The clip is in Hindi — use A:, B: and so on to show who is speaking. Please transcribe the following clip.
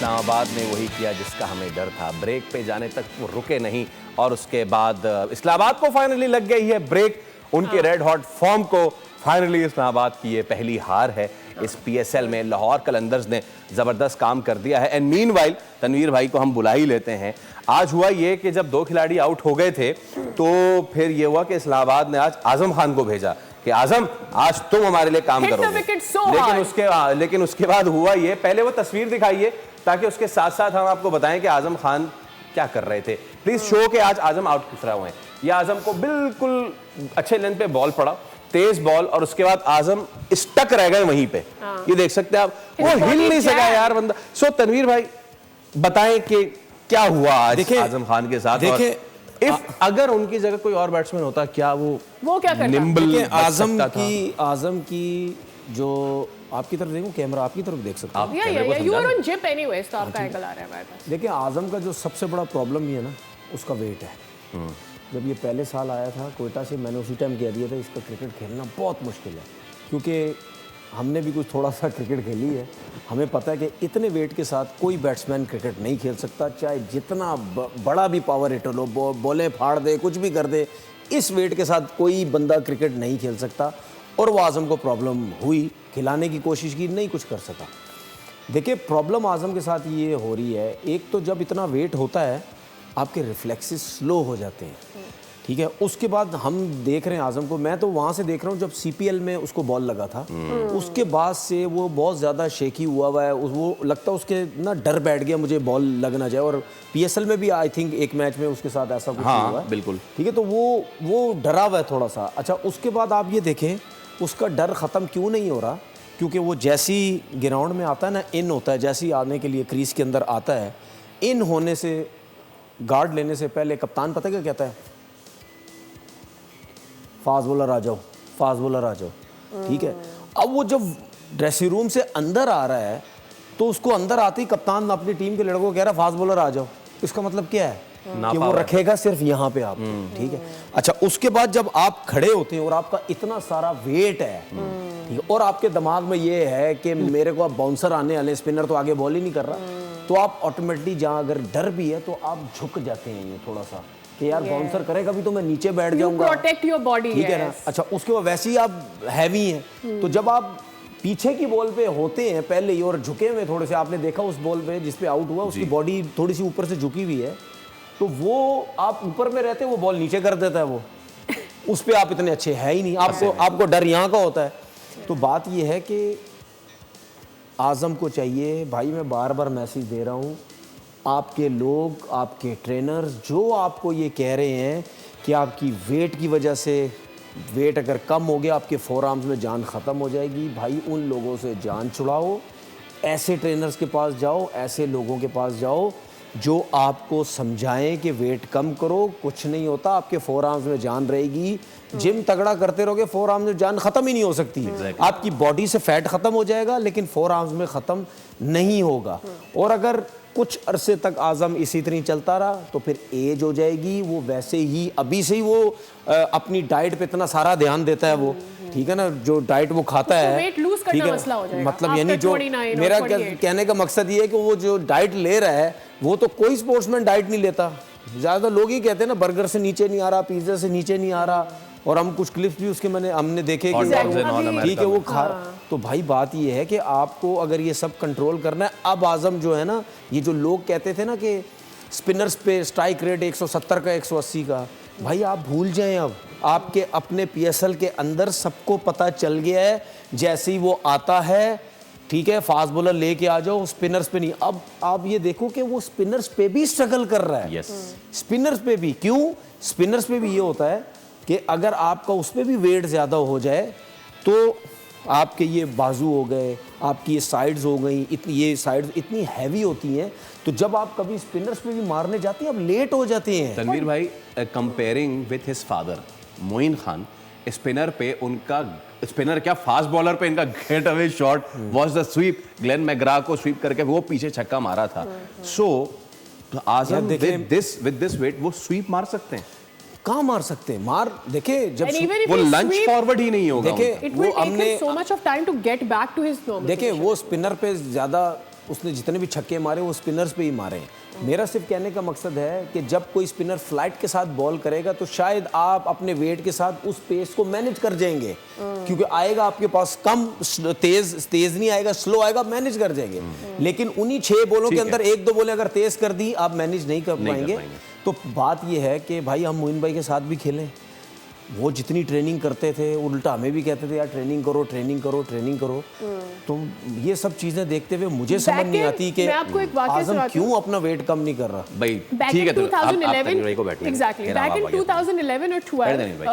A: इस्लामाबाद ने वही किया जिसका हमें डर था। ब्रेक पे जाने तक वो रुके नहीं और उसके बाद इस्लामाबाद को फाइनली लग गई है ब्रेक। उनके रेड हॉट फॉर्म को फाइनली इस्लामाबाद की ये पहली हार है इस पीएसएल में। लाहौर कलंदर्स ने ज़बरदस्त काम कर दिया है। एंड मीनवाइल तनवीर भाई को हम बुला ही लेते हैं। आज हुआ ये कि जब दो खिलाड़ी आउट हो गए थे तो फिर ये हुआ कि इस्लामाबाद ने आज आजम खान को भेजा कि आजम आज तुम हमारे लिए काम करोगे। लेकिन उसके बाद हुआ ये, पहले वो तस्वीर दिखाइए ताकि उसके साथ साथ हम आपको बताएं कि आजम खान क्या कर रहे थे। प्लीज शो के आज आजम आउट खुसरा हुए हैं। ये आजम को बिल्कुल अच्छे लेंथ पे बॉल पड़ा, तेज बॉल, और उसके बाद आजम स्टक रह गए वहीं पे। ये देख सकते हैं आप, वो हिल नहीं सका यार बंदा। सो तनवीर भाई बताएं कि क्या हुआ आज आजम खान के साथ। देखिए अगर उनकी जगह कोई और बैट्समैन होता क्या वो क्या करता?
B: आजम की जो आपकी तरफ देखो, कैमरा आपकी तरफ देख सकते हैं।
C: You are on zip anyways, तो आपका एंगल आ रहा है हमारे पास।
B: देखिए आजम का जो सबसे बड़ा प्रॉब्लम ये है ना, उसका वेट है। जब ये पहले साल आया था कोयटा से, मैंने उसी टाइम कह दिया था इसका क्रिकेट खेलना बहुत मुश्किल है, क्योंकि हमने भी कुछ थोड़ा सा क्रिकेट खेली है। हमें पता है कि इतने वेट के साथ कोई बैट्समैन क्रिकेट नहीं खेल सकता, चाहे जितना बड़ा भी पावर हिटर हो, बॉलें फाड़ दे, कुछ भी कर दे, इस वेट के साथ कोई बंदा क्रिकेट नहीं खेल सकता। और वो आजम को प्रॉब्लम हुई, खिलाने की कोशिश की, नहीं कुछ कर सका। देखिए प्रॉब्लम आजम के साथ ये हो रही है, एक तो जब इतना वेट होता है आपके रिफ्लेक्सेस स्लो हो जाते हैं, ठीक है। उसके बाद हम देख रहे हैं आजम को, मैं तो वहाँ से देख रहा हूँ जब सीपीएल में उसको बॉल लगा था, उसके बाद से वो बहुत ज़्यादा शेकी हुआ है। वो लगता है उसके ना डर बैठ गया मुझे बॉल लग ना जाए। और पीएसएल में भी आई थिंक एक मैच में उसके साथ ऐसा कुछ हुआ है, बिल्कुल ठीक है। तो वो डरा हुआ है थोड़ा सा। अच्छा उसके बाद आप ये देखें उसका डर ख़त्म क्यों नहीं हो रहा, क्योंकि वो जैसी ग्राउंड में आता है ना, इन होता है, जैसी आने के लिए क्रीज के अंदर आता है, इन होने से गार्ड लेने से पहले कप्तान पता क्या कहता है, फास्ट बॉलर आ जाओ, फास्ट बॉलर आ जाओ, ठीक है। अब वो जब ड्रेसिंग रूम से अंदर आ रहा है तो उसको अंदर आते ही कप्तान अपनी टीम के लड़कों को कह रहा है फास्ट बॉलर आ जाओ। इसका मतलब क्या है कि वो रखेगा सिर्फ यहाँ पे आप, ठीक है। अच्छा उसके बाद जब आप खड़े होते हैं और आपका इतना सारा वेट है, ठीक है, और आपके दिमाग में ये है कि मेरे को अब बाउंसर आने वाले, स्पिनर तो आगे बॉल ही नहीं कर रहा, तो आप ऑटोमेटिकली जहाँ अगर डर भी है तो आप झुक जाते हैं ये थोड़ा सा कि यार बाउंसर करेगा भी तो मैं नीचे बैठ जाऊंगा,
C: प्रोटेक्ट योर बॉडी,
B: ठीक है ना। अच्छा उसके बाद वैसे ही आप हैवी हैं, तो जब आप पीछे की बॉल पे होते हैं पहले ही और झुके हुए थोड़े से, आपने देखा उस बॉल पे जिस पे आउट हुआ उसकी बॉडी थोड़ी सी ऊपर से झुकी हुई है, तो वो आप ऊपर में रहते वो बॉल नीचे कर देता है, वो उस पे आप इतने अच्छे है ही नहीं, आपको डर यहाँ का होता है। तो बात ये है कि आजम को चाहिए, भाई मैं बार बार मैसेज दे रहा हूँ, आपके लोग, आपके ट्रेनर्स जो आपको ये कह रहे हैं कि आपकी वेट की वजह से, वेट अगर कम हो गया आपके फोर आर्म्स में जान ख़त्म हो जाएगी, भाई उन लोगों से जान छुड़ाओ, ऐसे ट्रेनर्स के पास जाओ, ऐसे लोगों के पास जाओ जो आपको समझाएं कि वेट कम करो, कुछ नहीं होता, आपके फोर आर्म्स में जान रहेगी। जिम तगड़ा करते रहोगे, फोर आर्म्स में जान खत्म ही नहीं हो सकती। आपकी बॉडी से फैट खत्म हो जाएगा लेकिन फोर आर्म्स में खत्म नहीं होगा। और अगर कुछ अरसे तक आजम इसी तरह चलता रहा तो फिर एज हो जाएगी, वो वैसे ही अभी से ही वो अपनी डाइट पे इतना सारा ध्यान देता है वो, ठीक है ना, जो डाइट वो खाता है, ठीक है, मतलब यानी जो मेरा कहने का मकसद ये है कि वो जो डाइट ले रहा है वो तो कोई स्पोर्ट्समैन डाइट नहीं लेता। ज़्यादा लोग ही कहते हैं ना बर्गर से नीचे नहीं आ रहा, पिज्ज़ा से नीचे नहीं आ रहा, और हम कुछ क्लिप्स भी उसके हमने देखे कि ठीक है वो खा। तो भाई बात ये है कि आपको अगर ये सब कंट्रोल करना है, अब आजम जो है ना, ये जो लोग कहते थे ना कि स्पिनर्स पे स्ट्राइक रेट 170 का 180 का, भाई आप भूल जाएं। अब आपके अपने पीएसएल के अंदर सबको पता चल गया है, जैसे ही वो आता है, ठीक है, फास्ट बॉलर लेके आ जाओ, स्पिनर्स पे नहीं। अब आप ये देखो कि वो स्पिनर्स पे भी स्ट्रगल कर रहा है। स्पिनर्स पे भी क्यों? स्पिनर्स पे भी ये होता है कि अगर आपका उस पर भी वेट ज़्यादा हो जाए तो आपके ये बाजू हो गए, आपकी ये साइड्स हो गई, ये साइड्स इतनी हैवी होती हैं, तो जब आप कभी स्पिनर्स पे भी मारने जाते हैं आप लेट हो जाते हैं।
A: तनवीर भाई comparing with his father Moin Khan, spinner पे उनका, स्पिनर क्या फास्ट बॉलर पे इनका get away shot was the sweep, Glenn McGrath को स्वीप करके वो पीछे छक्का मारा था। So Azam with this weight वो स्वीप मार सकते हैं?
B: कहाँ मार सकते हैं? मार देखे जब
A: वो लंच फॉरवर्ड ही नहीं होगा,
B: देखे वो हमने
C: so much of time to get back to his normal
B: देखे वो स्पिनर पे ज़्यादा उसने जितने भी छक्के मारे वो स्पिनर्स पे ही मारे हैं। मेरा सिर्फ कहने का मकसद है कि जब कोई स्पिनर फ्लाइट के साथ बॉल करेगा तो शायद आप अपने वेट के साथ उस पेस को मैनेज कर जाएंगे, क्योंकि आएगा आपके पास कम, तेज नहीं आएगा, स्लो आएगा, मैनेज कर जाएंगे। लेकिन उन्हीं 6 बॉलों के अंदर 1-2 बॉलें अगर तेज कर दी आप मैनेज नहीं कर पाएंगे। तो बात यह है कि भाई हम मोइन भाई के साथ भी खेलें, वो जितनी ट्रेनिंग करते थे उल्टा हमें भी कहते थे यार ट्रेनिंग करो ट्रेनिंग करो ट्रेनिंग करो। तो ये सब चीजें देखते हुए मुझे समझ नहीं आती कि
C: मैं आपको एक वाकया
B: आजम क्यों अपना वेट कम नहीं कर रहा।
A: भाई
C: Back
A: ठीक है,
C: in
A: तो आप
C: 2011
A: तनवीर भाई को बैठने
C: exactly
A: दें।
C: back in
A: फिर आप आगे
C: 2011 or
A: बैठ दें
C: 12
A: भाई।